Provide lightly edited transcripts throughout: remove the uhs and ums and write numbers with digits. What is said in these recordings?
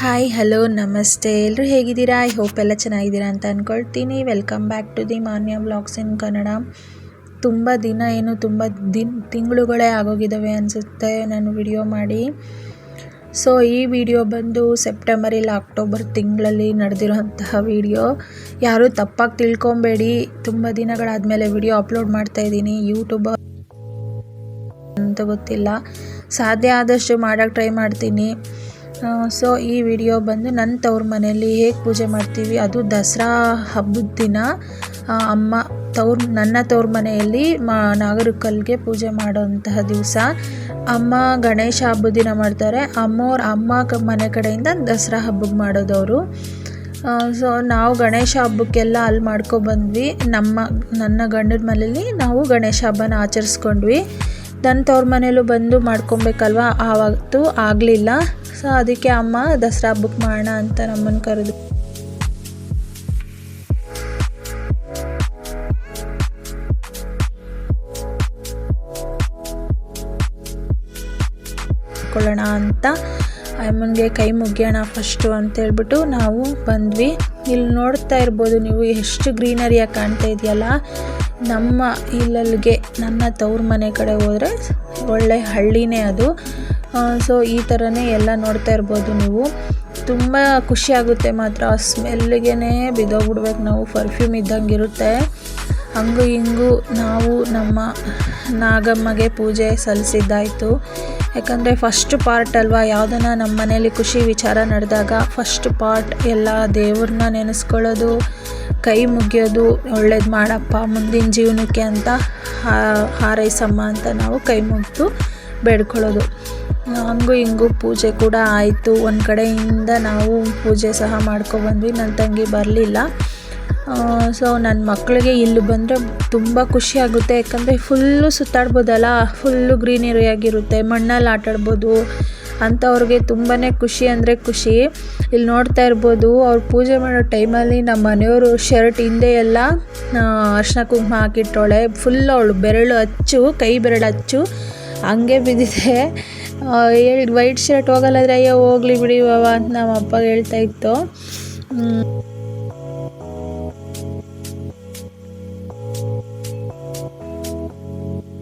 Hi hello ನಮಸ್ತೆ ಎಲ್ಲರೂ ಹೇಗಿದ್ದೀರಾ? ಐ ಹೋಪ್ ಎಲ್ಲ ಚೆನ್ನಾಗಿದ್ದೀರಾ ಅಂತ ಅಂದ್ಕೊಳ್ತೀನಿ. ವೆಲ್ಕಮ್ ಬ್ಯಾಕ್ ಟು ದಿ ಮಾನ್ಯ ವ್ಲಾಗ್ಸ್ ಇನ್ ಕನ್ನಡ. ತುಂಬ ತಿಂಗಳುಗಳೇ ಆಗೋಗಿದ್ದಾವೆ ಅನಿಸುತ್ತೆ ನಾನು ವಿಡಿಯೋ ಮಾಡಿ. ಸೊ ಈ ವಿಡಿಯೋ ಬಂದು ಸೆಪ್ಟೆಂಬರ್ ಇಲ್ಲ ಅಕ್ಟೋಬರ್ ತಿಂಗಳಲ್ಲಿ ನಡೆದಿರೋಂತಹ ವಿಡಿಯೋ. ಯಾರೂ ತಪ್ಪಾಗಿ ತಿಳ್ಕೊಬೇಡಿ, ತುಂಬ ದಿನಗಳಾದಮೇಲೆ ವಿಡಿಯೋ ಅಪ್ಲೋಡ್ ಮಾಡ್ತಾಯಿದ್ದೀನಿ. ಯೂಟ್ಯೂಬ್ ಅಂತ ಗೊತ್ತಿಲ್ಲ, ಸಾಧ್ಯ ಆದಷ್ಟು ಮಾಡೋಕ್ಕೆ ಟ್ರೈ ಮಾಡ್ತೀನಿ. ಸೊ ಈ ವಿಡಿಯೋ ಬಂದು ನನ್ನ ತವ್ರ ಮನೆಯಲ್ಲಿ ಹೇಗೆ ಪೂಜೆ ಮಾಡ್ತೀವಿ, ಅದು ದಸರಾ ಹಬ್ಬದ ದಿನ ನನ್ನ ತವ್ರ ಮನೆಯಲ್ಲಿ ನಾಗರಕಲ್ಗೆ ಪೂಜೆ ಮಾಡೋಂತಹ ದಿವಸ. ಅಮ್ಮ ಗಣೇಶ ಹಬ್ಬದ ದಿನ ಮಾಡ್ತಾರೆ, ಅಮ್ಮ ಮನೆ ಕಡೆಯಿಂದ ದಸರಾ ಹಬ್ಬಕ್ಕೆ ಮಾಡೋದವರು. ಸೊ ನಾವು ಗಣೇಶ ಹಬ್ಬಕ್ಕೆಲ್ಲ ಅಲ್ಲಿ ಮಾಡ್ಕೊಬಂದ್ವಿ. ನನ್ನ ಗಂಡನ ಮನೇಲಿ ನಾವು ಗಣೇಶ ಹಬ್ಬನ ಆಚರಿಸ್ಕೊಂಡ್ವಿ. ನನ್ನ ತವ್ರ ಮನೇಲೂ ಬಂದು ಮಾಡ್ಕೊಬೇಕಲ್ವ, ಆವತ್ತು ಆಗಲಿಲ್ಲ. ಸೊ ಅದಕ್ಕೆ ಅಮ್ಮ ದಸರಾ ಹಬ್ಬಕ್ಕೆ ಮಾಡೋಣ ಅಂತ ನಮ್ಮನ್ನು ಕರೆದು ಕೊಳ್ಳೋಣ ಅಂತ ಅಮ್ಮನಿಗೆ ಕೈ ಮುಗಿಯೋಣ ಫಸ್ಟು ಅಂತೇಳ್ಬಿಟ್ಟು ನಾವು ಬಂದ್ವಿ. ಇಲ್ಲಿ ನೋಡ್ತಾ ಇರ್ಬೋದು ನೀವು ಎಷ್ಟು ಗ್ರೀನರಿಯಾಗಿ ಕಾಣ್ತಾ ಇದೆಯಲ್ಲ. ನಮ್ಮ ಇಲ್ಲಲ್ಲಿಗೆ ನನ್ನ ತವ್ರ ಮನೆ ಕಡೆ ಹೋದರೆ ಒಳ್ಳೆ ಹಳ್ಳಿನೇ ಅದು. ಸೊ ಈ ಥರನೇ ಎಲ್ಲ ನೋಡ್ತಾ ಇರ್ಬೋದು ನೀವು. ತುಂಬ ಖುಷಿಯಾಗುತ್ತೆ ಮಾತ್ರ, ಸ್ಮೆಲ್ಗೆ ಬಿದ್ದೋಗ್ಬಿಡ್ಬೇಕು ನಾವು, ಪರ್ಫ್ಯೂಮ್ ಇದ್ದಂಗೆ ಇರುತ್ತೆ. ಹಂಗೂ ಹಿಂಗೂ ನಾವು ನಮ್ಮ ನಾಗಮ್ಮಗೆ ಪೂಜೆ ಸಲ್ಲಿಸಿದ್ದಾಯಿತು. ಯಾಕಂದರೆ ಫಸ್ಟ್ ಪಾರ್ಟ್ ಅಲ್ವಾ, ಯಾವುದನ್ನ ನಮ್ಮ ಮನೇಲಿ ಖುಷಿ ವಿಚಾರ ನಡೆದಾಗ ಫಸ್ಟ್ ಪಾರ್ಟ್ ಎಲ್ಲ ದೇವ್ರನ್ನ ನೆನೆಸ್ಕೊಳ್ಳೋದು, ಕೈ ಮುಗಿಯೋದು, ಒಳ್ಳೇದು ಮಾಡಪ್ಪ ಮುಂದಿನ ಜೀವನಕ್ಕೆ ಅಂತ ಹಾರೈಸಮ್ಮ ಅಂತ ನಾವು ಕೈ ಮುಗಿದು ಬೇಡ್ಕೊಳ್ಳೋದು. ಹಂಗೂ ಹಿಂಗೂ ಪೂಜೆ ಕೂಡ ಆಯಿತು. ಒಂದು ಕಡೆಯಿಂದ ನಾವು ಪೂಜೆ ಸಹ ಮಾಡ್ಕೊಬಂದ್ವಿ. ನನ್ನ ತಂಗಿ ಬರಲಿಲ್ಲ. ಸೊ ನನ್ನ ಮಕ್ಕಳಿಗೆ ಇಲ್ಲಿ ಬಂದರೆ ತುಂಬ ಖುಷಿಯಾಗುತ್ತೆ. ಯಾಕಂದರೆ ಫುಲ್ಲು ಸುತ್ತಾಡ್ಬೋದಲ್ಲ, ಫುಲ್ಲು ಗ್ರೀನರಿಯಾಗಿರುತ್ತೆ, ಮಣ್ಣಲ್ಲಿ ಆಟಾಡ್ಬೋದು ಅಂಥವ್ರಿಗೆ ತುಂಬಾ ಖುಷಿ ಅಂದರೆ ಖುಷಿ. ಇಲ್ಲಿ ನೋಡ್ತಾ ಇರ್ಬೋದು, ಅವ್ರು ಪೂಜೆ ಮಾಡೋ ಟೈಮಲ್ಲಿ ನಮ್ಮ ಮನೆಯವರು ಶರ್ಟ್ ಹಿಂದೆ ಎಲ್ಲ ಅರ್ಶಿನ ಕುಂಕುಮ ಹಾಕಿಟ್ಟೋಳೆ. ಫುಲ್ ಅವಳು ಬೆರಳು ಅಚ್ಚು, ಕೈ ಬೆರಳು ಅಚ್ಚು ಹಂಗೆ ಬಿದ್ದಿದೆ. ವೈಟ್ ಶರ್ಟ್ ಹೋಗಲ್ಲಾದ್ರೆ ಅಯ್ಯೋ ಹೋಗ್ಲಿ ಬಿಡಿ ಬಾವ ಅಂತ ನಮ್ಮ ಅಪ್ಪ ಹೇಳ್ತಾ ಇತ್ತು.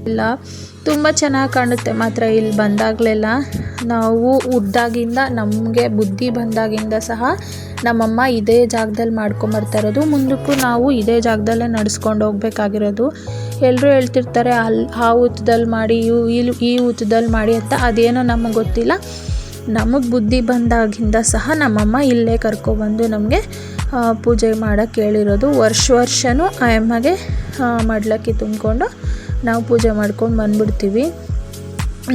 ಇಲ್ಲ ತುಂಬ ಚೆನ್ನಾಗಿ ಕಾಣುತ್ತೆ ಮಾತ್ರ ಇಲ್ಲಿ ಬಂದಾಗಲೆಲ್ಲ. ನಾವು ಹುಟ್ದಾಗಿಂದ ನಮಗೆ ಬುದ್ಧಿ ಬಂದಾಗಿಂದ ಸಹ ನಮ್ಮಮ್ಮ ಇದೇ ಜಾಗದಲ್ಲಿ ಮಾಡ್ಕೊಂಬರ್ತಾ ಇರೋದು. ಮುಂದಕ್ಕೂ ನಾವು ಇದೇ ಜಾಗದಲ್ಲೇ ನಡೆಸ್ಕೊಂಡು ಹೋಗ್ಬೇಕಾಗಿರೋದು. ಎಲ್ಲರೂ ಹೇಳ್ತಿರ್ತಾರೆ ಆ ಊತದಲ್ಲಿ ಮಾಡಿ ಈ ಊತದಲ್ಲಿ ಮಾಡಿ ಅಂತ. ಅದೇನೋ ನಮಗೆ ಗೊತ್ತಿಲ್ಲ. ನಮಗೆ ಬುದ್ಧಿ ಬಂದಾಗಿಂದ ಸಹ ನಮ್ಮಮ್ಮ ಇಲ್ಲೇ ಕರ್ಕೊಬಂದು ನಮಗೆ ಪೂಜೆ ಮಾಡೋಕ್ಕೆ ಹೇಳಿರೋದು. ವರ್ಷವೂ ಆ ಅಮ್ಮಗೆ ಮಡ್ಲಕ್ಕಿ ತುಂಬಿಕೊಂಡು ನಾವು ಪೂಜೆ ಮಾಡ್ಕೊಂಡು ಬಂದ್ಬಿಡ್ತೀವಿ.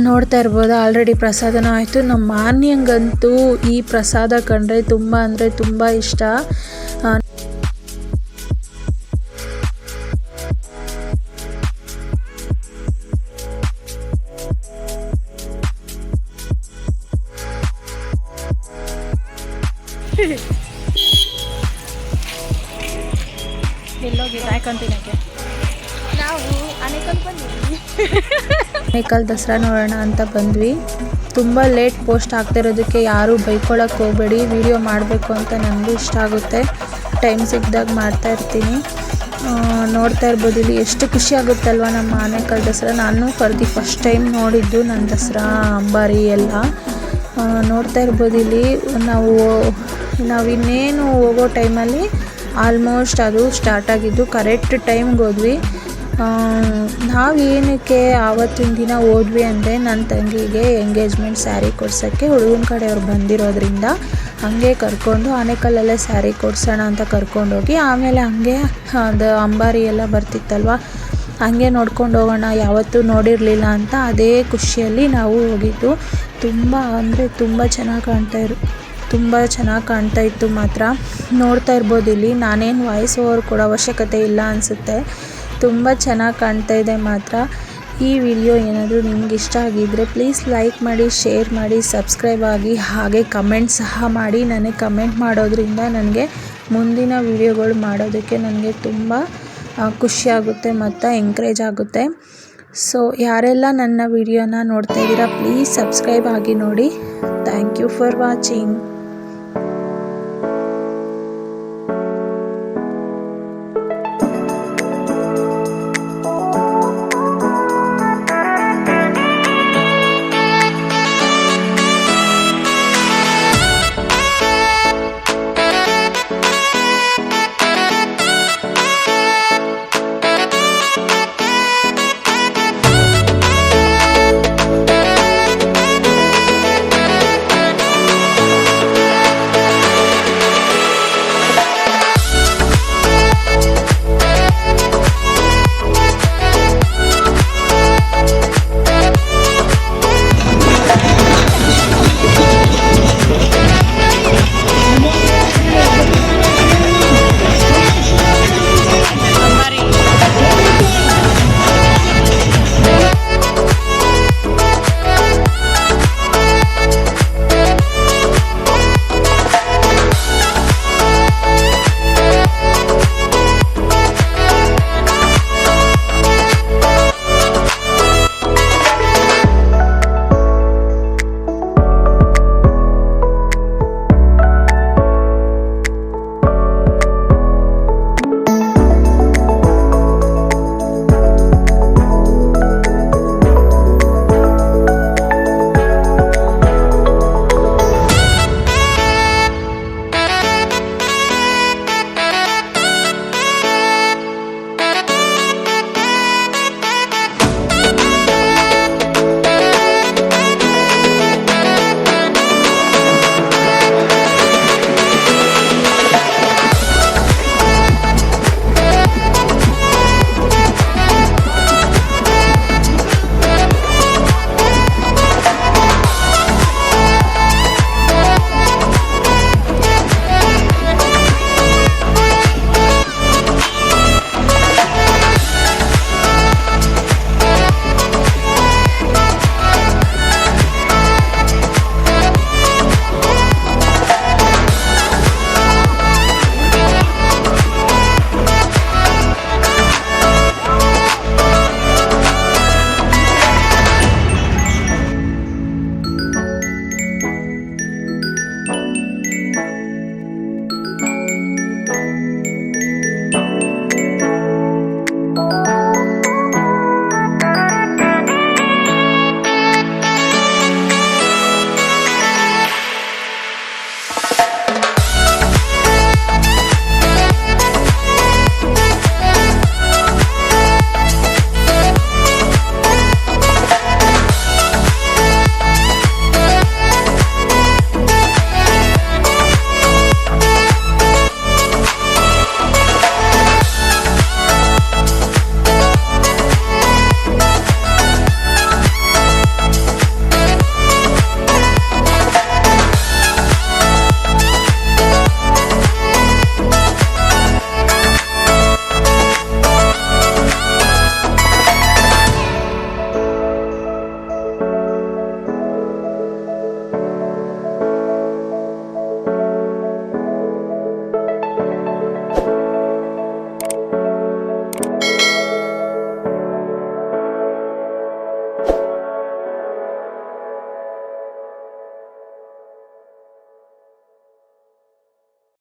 ನೋಡ್ತಾ ಇರ್ಬೋದು ಆಲ್ರೆಡಿ ಪ್ರಸಾದನೂ ಆಯಿತು. ನಮ್ಮ ಮಾನ್ಯಂಗಂತೂ ಈ ಪ್ರಸಾದ ಕಂಡ್ರೆ ತುಂಬ ಅಂದರೆ ತುಂಬ ಇಷ್ಟ. ಎಲ್ಲೋಗಿ ಕಾಯ್ಕೊಂತೀನಕ್ಕೆ ನಾವು ಆನೇಕಲ್ ದಸರಾ ನೋಡೋಣ ಅಂತ ಬಂದ್ವಿ. ತುಂಬ ಲೇಟ್ ಪೋಸ್ಟ್ ಆಗ್ತಿರೋದಕ್ಕೆ ಯಾರೂ ಬೈಕೊಳ್ಳೋಕ್ಕೆ ಹೋಗಬೇಡಿ. ವಿಡಿಯೋ ಮಾಡಬೇಕು ಅಂತ ನನಗೂ ಇಷ್ಟ ಆಗುತ್ತೆ, ಟೈಮ್ ಸಿಕ್ಕಿದಾಗ ಮಾಡ್ತಾಯಿರ್ತೀನಿ. ನೋಡ್ತಾ ಇರ್ಬೋದು ಇಲ್ಲಿ ಎಷ್ಟು ಖುಷಿ ಆಗುತ್ತಲ್ವ ನಮ್ಮ ಆನೇಕಲ್ ದಸರಾ. ನಾನು ಫಸ್ಟ್ ಟೈಮ್ ನೋಡಿದ್ದು ನನ್ನ ದಸರಾ ಅಂಬಾರಿ ಎಲ್ಲ. ನೋಡ್ತಾ ಇರ್ಬೋದು ಇಲ್ಲಿ ನಾವು ಇನ್ನೇನು ಹೋಗೋ ಟೈಮಲ್ಲಿ ಆಲ್ಮೋಸ್ಟ್ ಅದು ಸ್ಟಾರ್ಟ್ ಆಗಿದ್ದು. ಕರೆಕ್ಟ್ ಟೈಮ್ಗೆ ಹೋದ್ವಿ. ನಾವು ಏನಕ್ಕೆ ಆವತ್ತಿನ ದಿನ ಹೋದ್ವಿ ಅಂದರೆ ನನ್ನ ತಂಗಿಗೆ ಎಂಗೇಜ್ಮೆಂಟ್ ಸ್ಯಾರಿ ಕೊಡ್ಸೋಕ್ಕೆ ಹುಡುಗನ ಕಡೆಯವ್ರು ಬಂದಿರೋದ್ರಿಂದ ಹಾಗೆ ಕರ್ಕೊಂಡು ಆನೇಕಲ್ಲಲ್ಲೇ ಸ್ಯಾರಿ ಕೊಡ್ಸೋಣ ಅಂತ ಕರ್ಕೊಂಡೋಗಿ, ಆಮೇಲೆ ಹಾಗೆ ಅದು ಅಂಬಾರಿ ಎಲ್ಲ ಬರ್ತಿತ್ತಲ್ವ, ಹಾಗೆ ನೋಡ್ಕೊಂಡು ಹೋಗೋಣ, ಯಾವತ್ತೂ ನೋಡಿರಲಿಲ್ಲ ಅಂತ ಅದೇ ಖುಷಿಯಲ್ಲಿ ನಾವು ಹೋಗಿದ್ದು. ತುಂಬ ಅಂದರೆ ತುಂಬ ಚೆನ್ನಾಗಿ ಕಾಣ್ತಾ ಇತ್ತು ಮಾತ್ರ. ನೋಡ್ತಾ ಇರ್ಬೋದು ಇಲ್ಲಿ ನಾನೇನು ವಾಯ್ಸ್ ಓವರ್ ಕೊಡೋ ಅವಶ್ಯಕತೆ ಇಲ್ಲ ಅನಿಸುತ್ತೆ. ತುಂಬ ಚೆನ್ನಾಗಿ ಕಾಣ್ತಾ ಇದೆ ಮಾತ್ರ. ಈ ವಿಡಿಯೋ ಏನಾದರೂ ನಿಮ್ಗೆ ಇಷ್ಟ ಆಗಿದ್ದರೆ ಪ್ಲೀಸ್ ಲೈಕ್ ಮಾಡಿ, ಶೇರ್ ಮಾಡಿ, ಸಬ್ಸ್ಕ್ರೈಬ್ ಆಗಿ, ಹಾಗೆ ಕಮೆಂಟ್ ಸಹ ಮಾಡಿ. ನನಗೆ ಕಮೆಂಟ್ ಮಾಡೋದ್ರಿಂದ ನನಗೆ ಮುಂದಿನ ವಿಡಿಯೋಗಳು ಮಾಡೋದಕ್ಕೆ ನನಗೆ ತುಂಬ ಖುಷಿಯಾಗುತ್ತೆ ಮತ್ತು ಎಂಕರೇಜ್ ಆಗುತ್ತೆ. ಸೊ ಯಾರೆಲ್ಲ ನನ್ನ ವಿಡಿಯೋನ ನೋಡ್ತಾ ಇದ್ದೀರಾ ಪ್ಲೀಸ್ ಸಬ್ಸ್ಕ್ರೈಬ್ ಆಗಿ ನೋಡಿ. Thank you for watching.